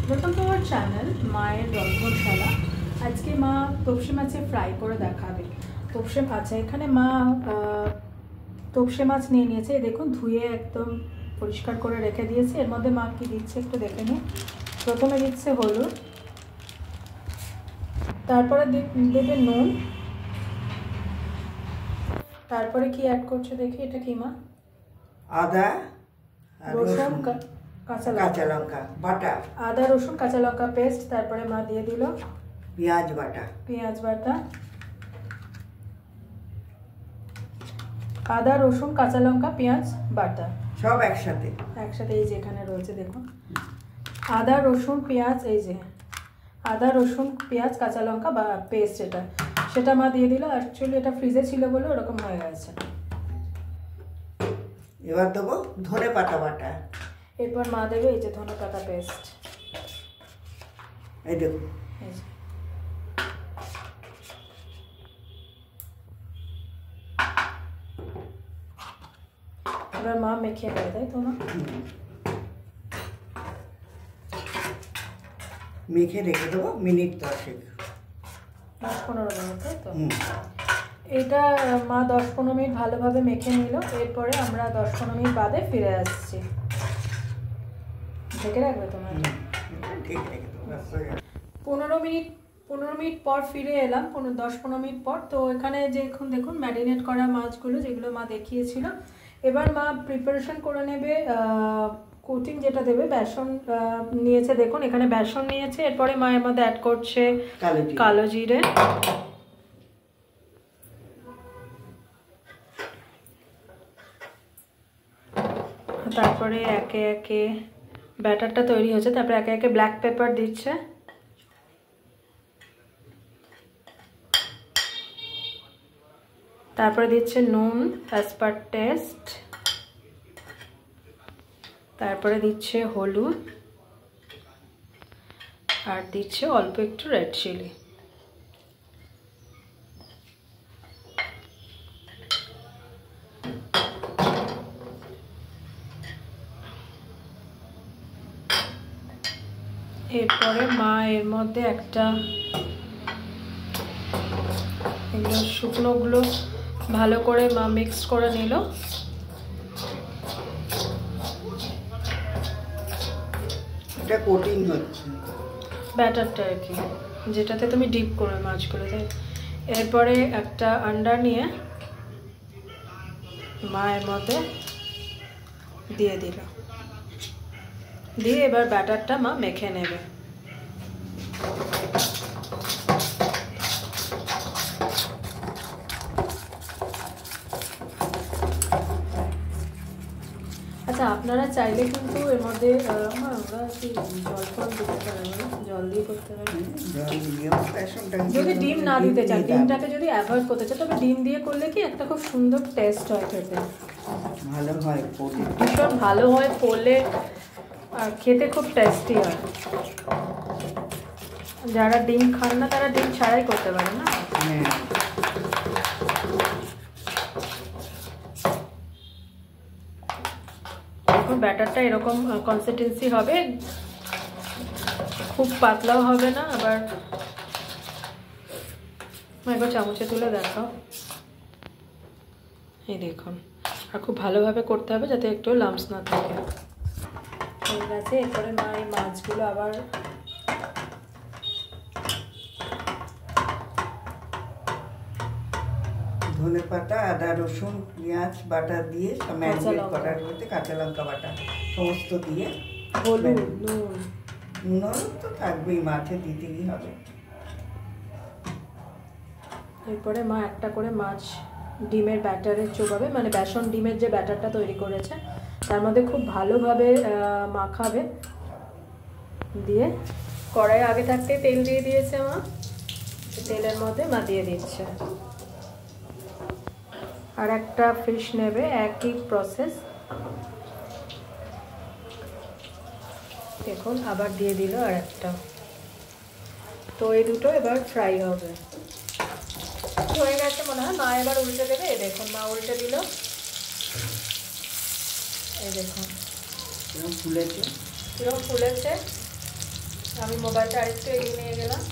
Welcome to our channel মায়ের রন্ধনশালা। আজকে মা তপসে মাছে ফ্রাই করে দেখাবে। তপসে মাছ এখানে মা তপসে মাছ নিয়ে নিয়েছে, দেখুন ধুয়ে একদম পরিষ্কার করে রেখে দিয়েছে। এর মধ্যে মা কি দিচ্ছে একটু দেখে নিই। প্রথমে দিচ্ছে হলুদ, তারপরে দেবে নুন, তারপরে কি অ্যাড করছে দেখি, এটা কি মা? আদা রসুন কাঁচা লঙ্কা বাটা, আদা রসুন কাঁচা লঙ্কা পেস্ট, তারপরে মা দিয়ে দিল পেঁয়াজ বাটা, আদা রসুন কাঁচা লঙ্কা পেঁয়াজ বাটা সব একসাথে। এই যে এখানে রয়েছে দেখুন, আদা রসুন পেঁয়াজ, এই যে আদা রসুন পেঁয়াজ কাঁচা লঙ্কা বা পেস্ট, সেটা মা দিয়ে দিল। অ্যাকচুয়ালি এটা ফ্রিজে ছিল বলে ওরকম হয়ে গেছে। এবার দেবো ধনে পাতা বাটা, এরপর মা দেবে এই যে ধনে পাতা পেস্ট, এই দেখুন। এবার মা মেখে দেয়, তাই তো? মেখে রেখে দেবো মিনিট 10-15 মিনিট, তাই তো? এটা মা 10-15 মিনিট ভালোভাবে মেখে নিল। এরপরে আমরা 10-15 মিনিট বাদে ফিরে আসছি। ঢেকে রাখবে তোমার? 15 মিনিট পর ফিরে এলাম, 10-15 মিনিট পর। তো এখানে যে এখন দেখুন ম্যারিনেট করা মাছগুলো যেগুলো মা দেখিয়েছিল, এবার মা প্রিপারেশন করে নেবে কোটিং যেটা দেবে। বেসন নিয়েছে দেখুন, এখানে বেসন নিয়েছে। এরপরে মা এর মধ্যে অ্যাড করছে কালো জিরে, তারপরে একে একে ব্যাটারটা তৈরি হচ্ছে, তারপরে একে একে ব্ল্যাক পেপার দিচ্ছে, তারপরে দিচ্ছে নুন অ্যাজ পার টেস্ট, তারপরে দিচ্ছে হলুদ, আর দিচ্ছে অল্প একটু রেড চিলি। এরপরে মা এর মধ্যে একটা শুকনোগুলো ভালো করে মা মিক্স করে নিল। এটা কোটিং হচ্ছে ব্যাটারটা আর কি, যেটাতে তুমি ডিপ করবে মাছগুলো। এরপরে একটা আন্ডা নিয়ে মা এর মধ্যে দিয়ে দিল, দিয়ে এবার ব্যাটারটা মা মেখে নেবে। আচ্ছা, আপনারা চাইলে কিন্তু এর মধ্যে আমরা কি জল ফল দিতে পারি, জল দিয়ে করতে পারি যদি ডিম না দিতে চান। ডিমটাকে যদি অ্যাভয়েড করতে চান, তবে ডিম দিয়ে করলে কি একটা খুব সুন্দর টেস্ট হয়, খেতে ভালো হয়, ভীষণ ভালো হয়, ফোলে আর খেতে খুব টেস্টি হয়। যারা ডিম খান না তারা ডিম ছাড়াই করতে পারে না। এখন ব্যাটারটা এরকম কনসিস্টেন্সি হবে, খুব পাতলাও হবে না, আবার একবার চামচে তুলে দেখাও। এই দেখুন, আর খুব ভালোভাবে করতে হবে যাতে একটু লাম্পস না থাকে। ঠিক আছে, এরপরে মা এই মাছগুলো আবার ধনে পাতা আদা রসুন পেঁয়াজ বাটা দিয়ে ম্যারিনেট করার মধ্যে কাঁচা লঙ্কা বাটা সমস্ত দিয়ে, হলুদ নুন তো থাকবেই, মাছে দিতেই হবে। এরপরে মা একটা করে মাছ ডিমের ব্যাটারে চোবাবে, মানে বেসন ডিমের যে ব্যাটারটা তৈরি করেছে তার মধ্যে খুব ভালোভাবে মাখাবে। দিয়ে কড়াই আগে থাকতে তেল দিয়ে দিয়েছে মা, তেলের মধ্যে মা দিয়ে দিচ্ছে। আর একটা ফিশ নেবে, একই প্রসেস। দেখুন আবার দিয়ে দিল আর একটা। তো এই দুটো এবার ফ্রাই হবে। হয়ে গেছে মনে হয়, মা এবার উল্টে দেবে। দেখুন মা উল্টে দিল, এই দেখুন ফুলেছে, কিরকম ফুলেছে। আমি মোবাইলটা আরেকটু এগিয়ে নিয়ে গেলাম।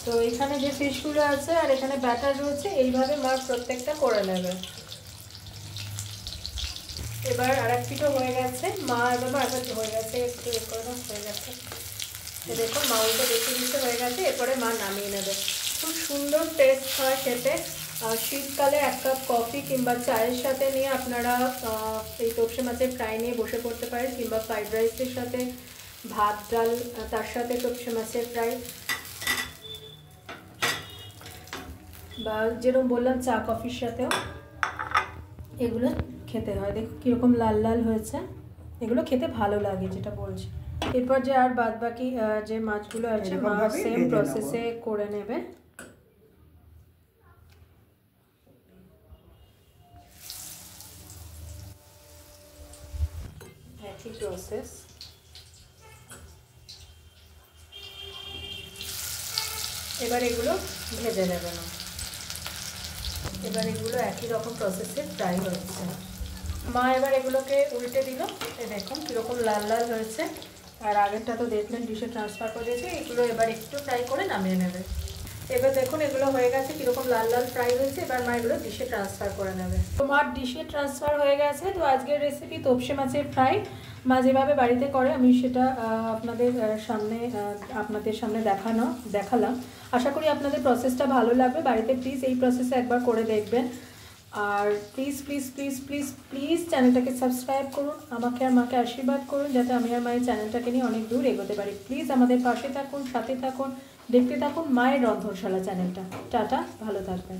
তো এখানে যে ফিশগুলো আছে আর এখানে ব্যাটার রয়েছে, এইভাবে মা প্রত্যেকটা করে নেবে। এবার আর এক পিঠও হয়ে গেছে, মা এবার হয়ে গেছে, একটু হয়ে গেছে। দেখুন মা উল্টে বেশি দিতে হয়ে গেছে, এরপরে মা নামিয়ে নেবে। খুব সুন্দর টেস্ট হয় খেতে। শীতকালে 1 কাপ কফি কিংবা চায়ের সাথে নিয়ে আপনারা এই তোপসে মাছের ফ্রাই নিয়ে বসে পড়তে পারেন, কিংবা ফ্রাইড রাইসের সাথে ভাত ডাল তার সাথে তোপসে মাছের ফ্রাই, বা যেরকম বললাম চা কফির সাথেও এগুলো খেতে হয়। দেখো কীরকম লাল লাল হয়েছে, এগুলো খেতে ভালো লাগে যেটা বলছি। এরপর যে আর বাদ বাকি যে মাছগুলো আছে মা সেম প্রসেসে করে নেবে। একই প্রসেস। এবার এগুলো ভেজে নেবে না, এবার এগুলো একই রকম প্রসেসে ফ্রাই হচ্ছে। মা এবার এগুলোকে উল্টে দিল, দেখুন কীরকম লাল লাল হয়েছে। আর আগেরটা তো দেখলেন ডিশে ট্রান্সফার করে দিয়েছে, এগুলো এবার একটু ফ্রাই করে নামিয়ে নেবে। এবার দেখুন এগুলো হয়ে গেছে, কীরকম লাল লাল ফ্রাই হয়েছে। এবার মা এগুলো ডিশে ট্রান্সফার করে নেবে। তো মার ডিশে ট্রান্সফার হয়ে গেছে। তো আজকের রেসিপি তোপসে মাছের ফ্রাই মা যেভাবে বাড়িতে করে আমি সেটা আপনাদের সামনে দেখালাম। আশা করি আপনাদের প্রসেসটা ভালো লাগবে। বাড়িতে প্লিজ এই প্রসেসে একবার করে দেখবেন। আর please please please please please চ্যানেলটাকে সাবস্ক্রাইব করুন, আমাকে আর মাকে আশীর্বাদ করুন যাতে আমি আর মায়ের চ্যানেলটাকে নিয়ে অনেক দূর এগোতে পারি। প্লিজ আমাদের পাশে থাকুন, সাথে থাকুন, দেখতে থাকুন মায়ের রন্ধনশালা চ্যানেলটা। টাটা, ভালো থাকবেন।